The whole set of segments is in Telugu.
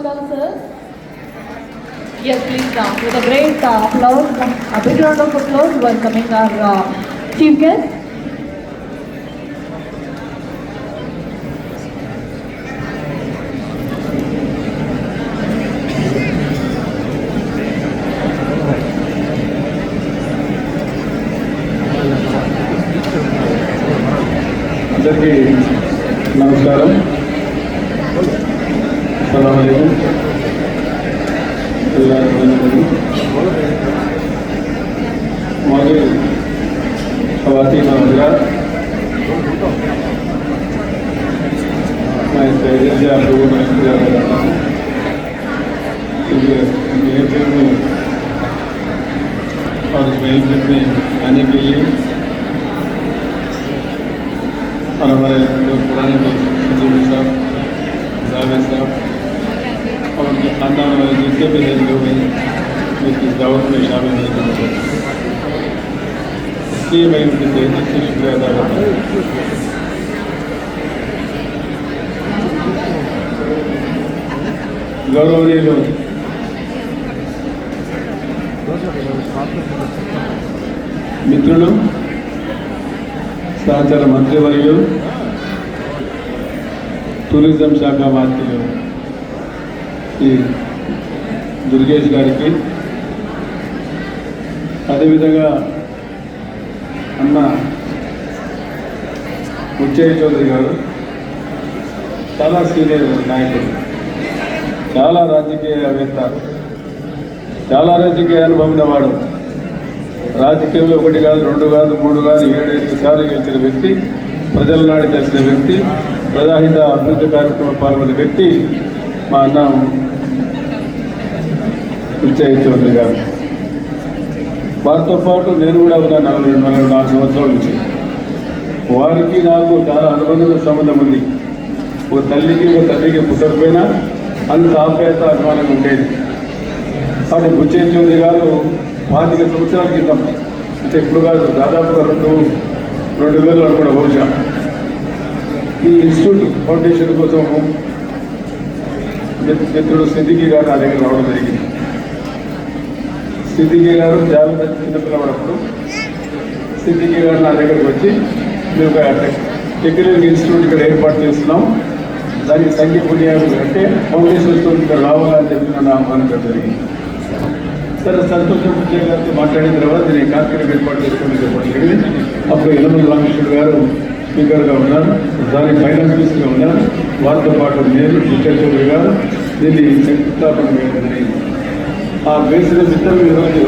call, sir? Yes, please down. With a great applause, a big round of applause, welcoming our chief guest. అందరికీ నమస్కారం. అస్సలాము అలైకుం. मौजूद ख़वातीन और हज़रात, मैं पहले से आप लोगों का इंतजार कर रहा हूँ क्योंकि मेरे फिल्म में और इस महफिल में आने के लिए और हमारे जो पुराने दोस्त सजीव साहब, जावेद साहब और उनके ख़ानदान वाले जितने भी लोग हैं जो इस दावत में शामिल नहीं कर सकते, इसलिए मैं उनके तहे से शुक्रिया अदा करता हूँ. गौरवनीय మిత్రులు, సహచర మంత్రివర్యులు, టూరిజం శాఖ మంత్రులు ఈ దుర్గేష్ గారికి, అదేవిధంగా అన్న ముచ్చయ్య చౌదరి గారు చాలా సీనియర్ నాయకుడు, చాలా రాజకీయవేత్త, చాలా రాజకీయ అనుభవం ఉన్నవాడు. రాజకీయంలో 1 కాదు 2 కాదు 3 కాదు 7 సార్లు గెలిచిన వ్యక్తి, ప్రజల నాడి తెలిసిన వ్యక్తి, ప్రజాహిత అభివృద్ధి కార్యక్రమం పాల్గొన్న వ్యక్తి మా అన్న ముచ్చయ్య చౌదరి గారు. వారితో పాటు నేను కూడా ఉన్న 44 సంవత్సరాల నుంచి వారికి నాకు చాలా అనుబంధమైన సంబంధం ఉంది. ఓ తల్లికి పుట్టకపోయినా అంత ఆప్యాయత అభిమానంగా ఉండేది. అది ముచ్చయ్య చౌదరి గారు 25 సంవత్సరాల క్రితం, అంటే ఇప్పుడు కాదు, దాదాపుగా 2000 అనుకున్న బహుశా ఈ ఇన్స్టిట్యూట్ ఫౌండేషన్ కోసం మిత్రుడు సిద్దికి గారు నా దగ్గర రావడం జరిగింది. సిద్దికి గారు జాగ్రత్త చిన్నపిల్లవాడప్పుడు సిద్దికి గారు నా దగ్గరకు వచ్చి మేము టెక్నికల్ ఇన్స్టిట్యూట్ ఇక్కడ ఏర్పాటు చేస్తున్నాం, దానికి సంఖ్య పుణ్యాలు అంటే ఫౌండేషన్ ఇక్కడ రావాలని చెప్పి నన్ను ఆహ్వానించడం జరిగింది. సరే, సంతోషం గారితో మాట్లాడిన తర్వాత నేను కార్యక్రమం ఏర్పాటు చేసుకుని చెప్పడం జరిగింది. అప్పుడు యనమల రామకృష్ణుడు గారు స్పీకర్గా ఉన్నారు, దాని ఫైనాన్స్ మినిస్టర్గా ఉన్నారు. వారితో పాటు నేను ముచ్చయ్య చౌదరి గారు దీన్ని శంకుస్థాపన చేయడం జరిగింది. ఆ వేసిన మిత్రులు ఈరోజు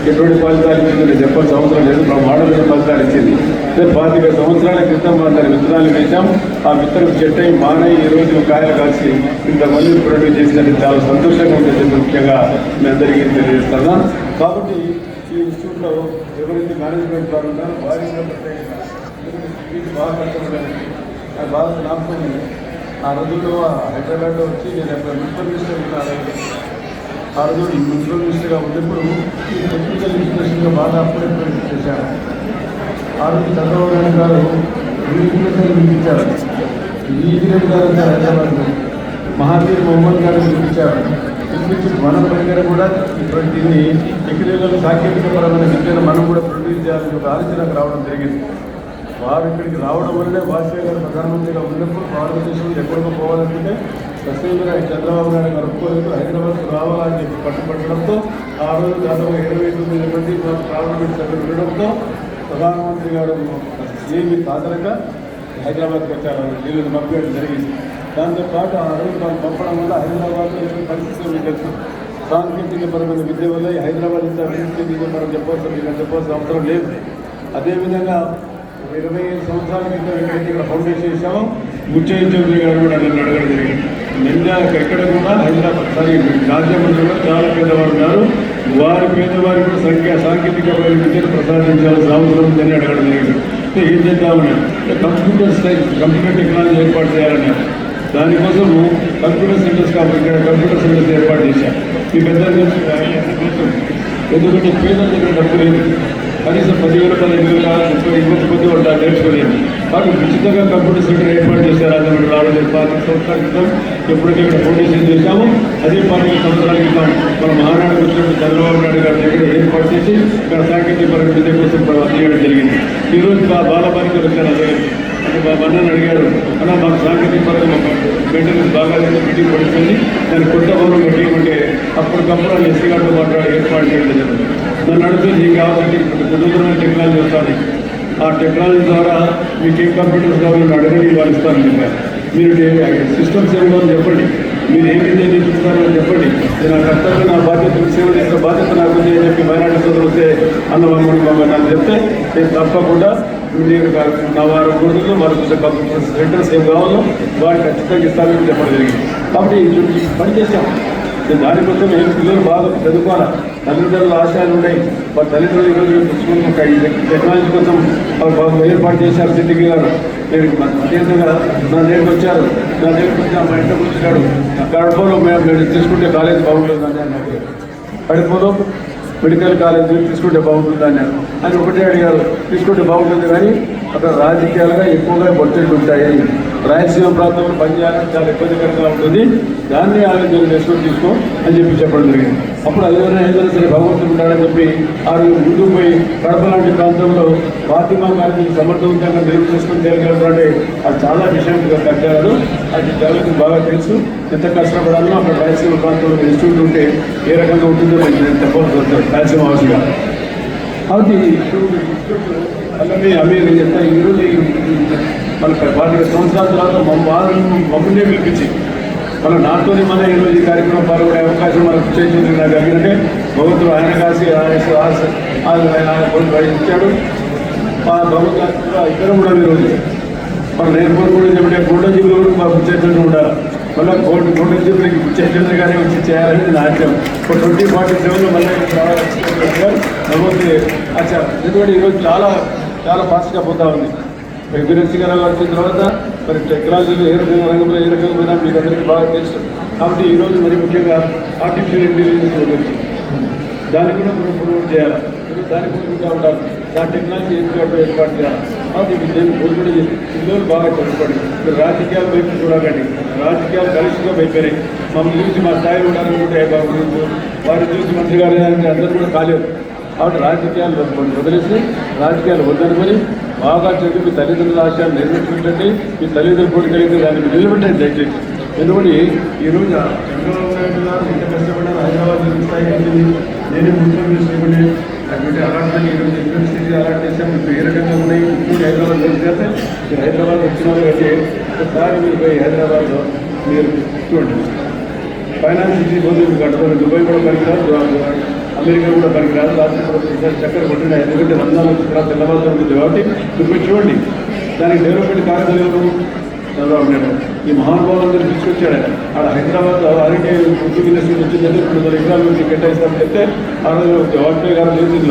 ఎటువంటి ఫలితాలు ఇచ్చిందో చెప్పాల్సిన అవసరం లేదు, మా మాడమైన ఫలితాలు ఇచ్చింది. 25 సంవత్సరాల క్రితం దాని విత్తనాలు వేశాం, ఆ విత్తనం చెట్టై మానై ఈరోజు కాయలు కాసి ఇంతమంది ప్రొడ్యూస్ చేసినట్టు చాలా సంతోషంగా ఉంటుంది. ముఖ్యంగా మీ అందరికీ తెలియజేస్తున్నాను. కాబట్టి ఈ ఇన్స్టిట్యూట్లో ఎవరైతే మేనేజ్మెంట్ వారు ఉన్నారో వారి బాగా కష్టపడ్డాను. అది బాగా జ్ఞాపకం. ఆ రోజుల్లో హైదరాబాద్లో వచ్చి నేను అక్కడ మున్సిపల్ మినిస్టర్ ఉన్నాను. ఆ రోజు మున్సిపల్ మినిస్టర్గా ఉన్నప్పుడు ఈ టెక్నికల్ ఇన్స్టిట్యూషన్గా బాగా అప్పుడే చేశాను. ఆ రోజు చంద్రబాబు నాయుడు గారు పిలిపించారు, ఈజిరెడ్డి గారు వచ్చారు హైదరాబాద్లో, మహాతీర్ మొహమ్మద్ గారు పిలిపించారు. పిలిపించి మన దగ్గర కూడా దీన్ని టెక్నికల్ సాంకేతికపరమైన విద్యను మనం కూడా ప్రొడ్యూస్ చేయాలని ఒక ఆలోచనకు రావడం జరిగింది. వారు ఇక్కడికి రావడం వల్లే వాజ్పేయి గారు ప్రధానమంత్రిగా ఉన్నప్పుడు భారతదేశంలో ఎక్కడికో పోవాలనుకుంటే ప్రస్తుతంగా చంద్రబాబు నాయుడు గారు ఒప్పుకోలేదు, హైదరాబాద్కు రావాలని చెప్పి పట్టుబట్టడంతో ఆ రోజు దాదాపు 29 మంది పార్లమెంట్ సభ్యులు ఉండడంతో ప్రధానమంత్రి గారు ఏమి కాదనక హైదరాబాద్కి వచ్చారు, వీళ్ళని పంపించడం జరిగింది. దాంతోపాటు ఆ రోజు వాళ్ళు పంపడం వల్ల హైదరాబాద్లో ఎటువంటి పరిస్థితులు తెలుసు. సాంకేతికపరమైన విద్య వల్ల హైదరాబాద్ ఇంత అభివృద్ధి మనం చెప్పాల్సిన అవసరం లేదు. అదేవిధంగా 25 సంవత్సరాల క్రితం ఎక్కడైతే ఇక్కడ ఫౌండేషన్ చేశామో ముచ్చయ్య చౌదరి గారు కూడా నన్ను అడగడం జరిగింది. ఎక్కడ కూడా హైదరాబాద్ రాజ్యమండ్రిలో చాలా పేదవారు ఉన్నారు, వారి పేదవారికి కూడా సాంకేతికమైన విద్యను ప్రసాదించాల్సిన అవసరం ఉందని అడగడం జరిగింది. ఏం చేద్దామని కంప్యూటర్ టెక్నాలజీ ఏర్పాటు చేయాలన్నారు. దానికోసము కంప్యూటర్ సెంటర్స్ కాబట్టి ఇక్కడ కంప్యూటర్ సెంటర్స్ ఏర్పాటు చేశారు. ఈ పెద్ద ఎందుకంటే పేదల దగ్గర డబ్బు లేదు, కనీసం 10,000 ఇవ్వకపోతే వాళ్ళు నేర్చుకోలేదు. కాబట్టి ఉచితంగా కంప్యూటర్ సెంటర్ ఏర్పాటు చేశారు. రాజమండ్రి 4 సంవత్సరాల క్రితం ఎప్పుడైతే ఇక్కడ ఫౌండేషన్ చేశామో అదే 12 సంవత్సరాల క్రితం మన మహానాడు వచ్చినప్పుడు చంద్రబాబు నాయుడు గారి దగ్గర ఏర్పాటు చేసి ఇక్కడ సాంకేతిక పరమైన విద్య కోసం అందించడం జరిగింది. ఈరోజు బాలబాలికలు వచ్చారు అదే అంటే మా అన్నని అడిగాడు, అలా మాకు సాంకేతిక పరంగా మెయింటెనెన్స్ బాగా లేదు, మీటింగ్ పడుతుంది, దాన్ని కొత్త భవనం కట్టేయమంటే అప్పటికప్పుడు వాళ్ళు ఎస్సీ గారితో మాట్లాడి ఏర్పాటు చేయడం జరిగింది. నన్ను అడుగుతుంది నీకు కావాలంటే ఇప్పుడు నూతనమైన టెక్నాలజీ వస్తుంది, ఆ టెక్నాలజీ ద్వారా మీకు ఏం కంప్యూటర్స్ కావాలని అడగని వాళ్ళు ఇస్తాను చెప్పారు. మీరు సిస్టమ్స్ ఏమో చెప్పండి, మీరు ఏం విద్య నేర్పిస్తారని చెప్పండి, నా కర్తవ్యం నా బాధ్యత సేవ చేసిన బాధ్యత నాకు ఉంది అని చెప్పి మైనార్టీ సోదరులు వస్తే అన్నమమ్మని నాకు చెప్తే నేను తప్పకుండా మీరు నా వారం రోజుల్లో వాళ్ళకి కంప్యూటర్ సెంటర్స్ ఏం కావాలో వాళ్ళు ఖచ్చితంగా ఇస్తారని చెప్పడం జరిగింది. కాబట్టి పని చేశాం. దానికోసం ఏం పిల్లలు బాగా చదువుకోవాలి, తల్లిదండ్రుల ఆశయాలు ఉన్నాయి. వాళ్ళ తల్లిదండ్రులు ఈరోజు టెక్నాలజీ కోసం బాగా ఏర్పాటు చేశారు. సిద్దికి గారు నేను అదేవిధంగా నా దగ్గరికి వచ్చారు. నా దగ్గరికి వచ్చి మా ఇంట్లో కూర్చున్నాడు, కడపలో మేము తీసుకుంటే కాలేజ్ బాగుంటుందని అన్నారు. కడపలో మెడికల్ కాలేజ్ తీసుకుంటే బాగుంటుందని అని ఒకటే అడిగారు. తీసుకుంటే బాగుంటుంది కానీ అక్కడ రాజకీయాలుగా ఎక్కువగా బడ్జెట్ ఉంటాయి, రాయలసీమ ప్రాంతంలో పనిచేయాలని చాలా ఇబ్బందికరంగా ఉంటుంది, దాన్ని ఆలోచన చేసుకొని తీసుకో అని చెప్పడం జరిగింది. అప్పుడు అదేవిధంగా ఏదైనా సరే భగవంతుడు ఉంటాడని చెప్పి ఆ రోజు ముందుకు పోయి కడప లాంటి ప్రాంతంలో ఫాతిమా గారిని సమర్థవంతంగా నిర్వహణ చేసుకుని తేలిగలరంటే అది చాలా విషయం కట్టారు. అది జగన్కి బాగా తెలుసు. ఎంత కష్టపడాలో అక్కడ రాయలసీమ ప్రాంతంలో ఇన్స్టిట్యూట్ ఉంటే ఏ రకంగా ఉంటుందో నేను చెప్పాల్సి వస్తుంది రాయలసీమ వాసిగా. కాబట్టి అలాగే అమీర్ ఎంత ఈరోజు మన 25 సంవత్సరాల తర్వాత మమ్మల్నే పిలిపించి నాతోనే మన ఈరోజు ఈ కార్యక్రమం పాల్గొనే అవకాశం మనకు చేసింది. నాకు కలిగినట్టే భగవంతుడు ఆయన కాసి ఆయన ఇచ్చాడు. ఆ భగవంతుడు ఇద్దరం కూడా ఈరోజు మన నేర్పడి కూడా చెప్పే గోల్డెన్ జూబ్లీ కూడా మాకు చేతులు ఉండాలి. మళ్ళీ గోల్డెన్ జూబ్లీకి చేతులుగానే వచ్చి చేయాలని నా ఆశయం. 2047లో మళ్ళీ భగవంతుడు ఆశ. ఎందుకంటే ఈరోజు చాలా చాలా ఫాస్ట్గా పోతా ఉంది. ఎగ్జిరెన్సీ గారు వచ్చిన తర్వాత మరి టెక్నాలజీలో ఏ రకంగా రంగంలో ఏ రకంగా మీకు అందరికీ బాగా తెలుసు. కాబట్టి ఈరోజు మరి ముఖ్యంగా ఆర్టిఫిషియల్ ఇంటెలిజెన్స్ గురించి దాన్ని కూడా మనం ప్రమోట్ చేయాలి. దాని గురించి ఉండాలి. దాని టెక్నాలజీ ఏర్పాటు చేయాలి. కాబట్టి నేను కోరుకుంటే పిల్లలు బాగా చదువుకోండి. మీరు రాజకీయాల వైపు చూడకండి. రాజకీయాలు కలిసిగా అయిపోయినాయి. మమ్మల్ని చూసి మా స్థాయిలో ఉండాలనుకుంటే వారిని చూసి మంత్రి గారు అందరూ కూడా కాలేదు. కాబట్టి రాజకీయాలు వదిలేసి రాజకీయాలు వద్దనుకొని బాగా చదివి మీ తల్లిదండ్రుల ఆశయాలు నెరవేర్చుకుంటండి. మీ తల్లిదండ్రులు కూడా కలిగితే దానికి నిలబెట్టండి దయచేసి. ఎందుకంటే ఈరోజు చంద్రబాబు నాయుడు గారు ఇంత కష్టపడ్డారు, హైదరాబాద్ స్థాయి నేనే ముఖ్యమంత్రి అటువంటి అలాంటి ఈరోజు యూనివర్సిటీ అలాంటి చేస్తే మీకు ఏ రకంగా ఉన్నాయి. ఇప్పుడు హైదరాబాద్ చేస్తే మీరు హైదరాబాద్ వచ్చినారు అంటే ఒకసారి మీరు పోయి హైదరాబాద్లో మీరు చూడండి. ఫైనాన్స్ ఇచ్చి పోతే మీకు కట్టుకోండి. దుబాయ్ కూడా పనికిరాదు, అమెరికా కూడా పనికిరాదు. రాత్రి కూడా చక్కెర కొట్టిన ఎందుకంటే రంజాన్ వచ్చిన తెల్లవారు ఉంటుంది కాబట్టి మీరు చూడండి. దానికి డెవలప్మెంట్ కార్యక్రమాలు చంద్రబాబు నాయుడు ఈ మహానుభావులందరూ తీసుకొచ్చాడు. ఆడ హైదరాబాద్ ఆర్ఐటీ ఉర్దూ యూనివర్సిటీ వచ్చిందంటే 200 ఎకరాల నుంచి కేటాయిస్తామని చెప్తే ఆ రోజు వాజ్పేయి గారు లేదు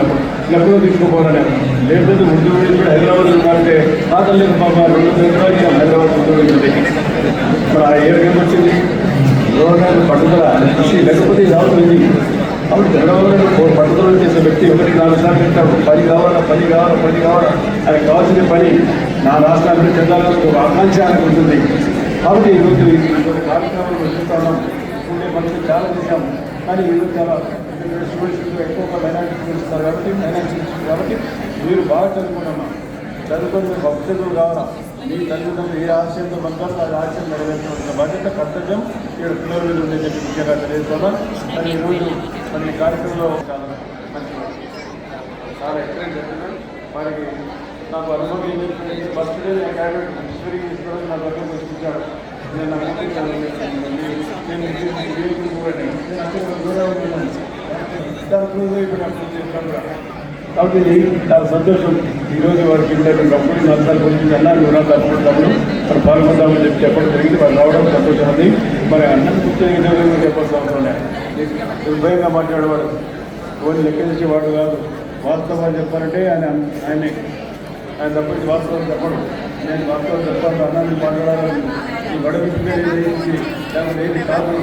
లక్నో తీసుకోపోవాలని. లేకపోతే ఉర్దూ యూనివర్సిటీ హైదరాబాద్ ఉండాలంటే పాతలేదు పాప 200 ఎకరాలు ఇచ్చాం హైదరాబాద్ ఉర్దూ యూనివర్సిటీకి. ఇప్పుడు ఆ ఏ రకంగా వచ్చింది పట్టుదల కృషి లేకపోతే రావుతుంది. కాబట్టి చంద్రబాబు పట్టుదల చేసే వ్యక్తి 1-4 సార్లు చెప్తాడు, పని కావాలా ఆయనకు కావాల్సిన పని నా రాష్ట్రానికి చెందాలని ఒక ఆకాంక్ష ఆయనకు ఉంటుంది. కాబట్టి ఈరోజు కార్యక్రమాలు చూస్తున్నాం. మనకి చాలా చేశాం. కానీ ఈరోజు చాలా స్టూడెంట్స్ ఎక్కువగా మైనారిటీ స్టూడెంట్స్ ఉన్నారు కాబట్టి మీరు బాగా చదువుకున్నామా, చదువుకొని మీరు భవిష్యత్తులు కావాలా. మీ తల్లిదండ్రులు ఏ ఆశయంతో బతకాలో ఆ ఆశయం నెరవేర్చవలసిన బాధ్యత కర్తవ్యం ఇక్కడ పిల్లల మీద ఉందని చెప్పి ముఖ్యంగా తెలియజేస్తున్నాం. కానీ ఈరోజు మన ఈ కార్యక్రమంలో చాలా మంచి చాలా ఎక్స్ప్లెయిన్ చేస్తున్నాను. వారికి నాకు అనుభవం ఏంటంటే ఫస్ట్ డే క్యాబినెట్ హిస్టరీకి తీసుకోవడానికి నా దగ్గర వచ్చించాడు. నేను నా కాబట్టి చాలా సంతోషం. ఈరోజు వారికి ఇంకొకటి నష్టాల గురించి అన్నారు వివరాలు తప్పుకుంటాము మరి పాల్గొందామని చెప్పి చెప్పడం జరిగింది. వారు రావడం సంతోషం ఉంది. మరి అన్నం కూర్చొని చెప్పాల్సిన అవసరం లేదు. నిర్భయంగా మాట్లాడేవాడు, ఓన్లీ లెక్కించేవాడు కాదు. వాస్తవాలు చెప్పాలంటే ఆయన తప్పటి వాస్తవాలు చెప్పడం. నేను వాస్తవాలు చెప్పాలి, అన్నాన్ని మాట్లాడాలని ఈ గొడవ ఏది కాదు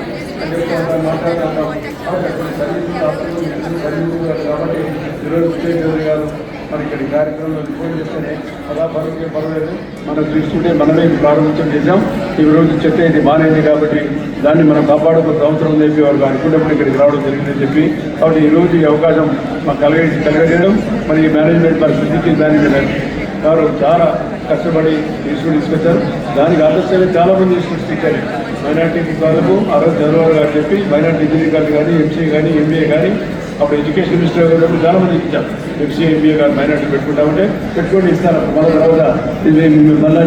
అని చెప్పి మాట్లాడుతున్నాం. కాబట్టి అటువంటి సర్వీసులు కాబట్టి ఈరోజు స్టేట్ గారు మరి ఇక్కడ కార్యక్రమంలో ఫోన్ చేస్తేనే అలా పర్వాలేదు మనం తీసుకుంటే మనమే ప్రారంభించడం చేశాం. ఈ రోజు చెత్త ఇది మానేది కాబట్టి దాన్ని మనం కాపాడుకోవాల్సిన అవసరం ఉంది చెప్పి వారు అనుకున్నప్పుడు ఇక్కడికి రావడం జరిగిందని చెప్పి కాబట్టి ఈ రోజు ఈ అవకాశం మాకు కలగజేయడం మరి ఈ మేనేజ్మెంట్ పరిస్థితికి దాన్ని వారు చాలా కష్టపడి ఇన్స్టిట్యూట్ తీసుకొచ్చారు. దానికి ఆదర్శంగా చాలా మంది ఇన్స్టిట్యూట్స్ ఇచ్చారు. మైనార్టీ వాళ్ళకు ఆరోగ్య చదవాలి గారు చెప్పి మైనార్టీ ఇంజనీరింగ్ కాలేజ్ కానీ ఎంసీఏ కానీ ఎంబీఏ కానీ అప్పుడు ఎడ్యుకేషన్ మినిస్టర్ గారు చాలా మంది ఇచ్చారు. ఎంసీఏ ఎంబీఏ గారు మైనార్టీ పెట్టుకుంటామంటే పెట్టుకొని ఇస్తారు. మన తర్వాత ఇది మళ్ళీ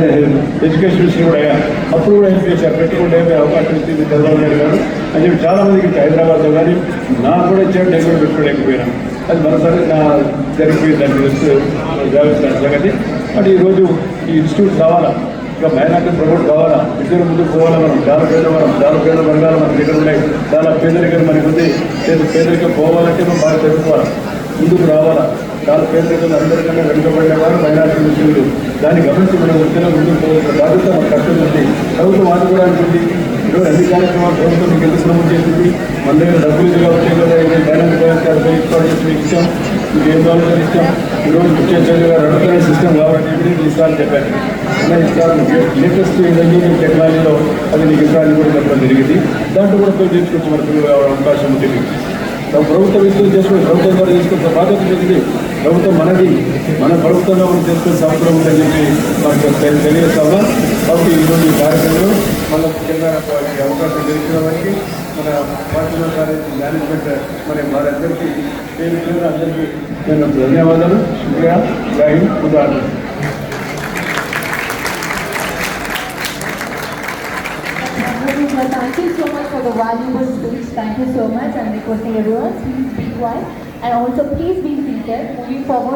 ఎడ్యుకేషన్ మినిస్టర్ కూడా అయ్యా అప్పుడు కూడా హెల్ప్ చేశారు. పెట్టుకుంటే అవకాశం ఇచ్చింది చంద్రబాబు నాయుడు గారు అని చెప్పి చాలా మందికి హైదరాబాద్లో కానీ నాకు కూడా ఇచ్చాడు. నేను కూడా పెట్టుకోలేకపోయినాను. అది మరోసారి నా జరిగిపోయింది దాన్ని తెలుసు సంగతి. అంటే ఈరోజు ఈ ఇన్స్టిట్యూట్ కావాలా, ఇంకా మైనార్టీ ప్రమోట్ కావాలా, ఇద్దరు ముందుకు పోవాలా. మనం చాలా పేద వర్గాలు మన దగ్గర ఉన్నాయి. చాలా పేదరికం మనకు ఉంది. పేదరికం పోవాలంటే మనం బాగా తెలుసుకోవాలి, ముందుకు రావాలా. చాలా పేదరికం అందరికన్నా వెనుకబడిన వారు మైనార్టీ ముస్లింలు. దాన్ని గమనించి మనం ఉద్యోగం ముందుకు పోవాల్సిన బాధ్యత మన కష్టం ఉంది. ప్రభుత్వం ఆదుకోవడానికి ఉంది. ఈరోజు అన్ని కార్యక్రమాలు ప్రభుత్వం మీకు ఎందుకు ప్రమోట్ చేసింది? మన దగ్గర డబ్బులు ఇదిగా వచ్చాయి కదా, ఫైనాన్స్ మీకు ఇష్టం, మీకు ఏం కావాలో ఇష్టం. ఈరోజు ముఖ్యమంత్రి గారు అడుగుతున్న సిస్టమ్ కాబట్టి నీకు ఇస్తానని చెప్పారు. అలా ఇస్తాను లేటెస్ట్ ఇంజనీరింగ్ టెక్నాలజీలో అది నీకు ఇస్తానని కూడా చెప్పడం జరిగింది. దాంట్లో కూడా పోయి తెచ్చుకోవచ్చు మనకు అవకాశం ఉంటుంది. ప్రభుత్వం విషయం చేసుకుని ప్రభుత్వం ద్వారా తీసుకున్న బాధ్యత జరిగింది. ప్రభుత్వం మనది, మన ప్రభుత్వంగా మనం చేసుకునే సంవత్సరం ఉందని చెప్పి మనకు తెలియజేస్తామా. కాబట్టి ఈరోజు ఈ కార్యక్రమంలో మన ముఖ్యంగా అవకాశం తెలిసిన వారికి మన పార్టీలో మేనేజ్మెంట్ మరి వారందరికీ అందరికీ నేను ధన్యవాదాలు. శుక్రియా, జై హింద్, ఖుదా Hafiz. Thank you so much for the valuable speech. Thank you so much. And requesting everyone, please be quiet and also please be seated. Moving forward.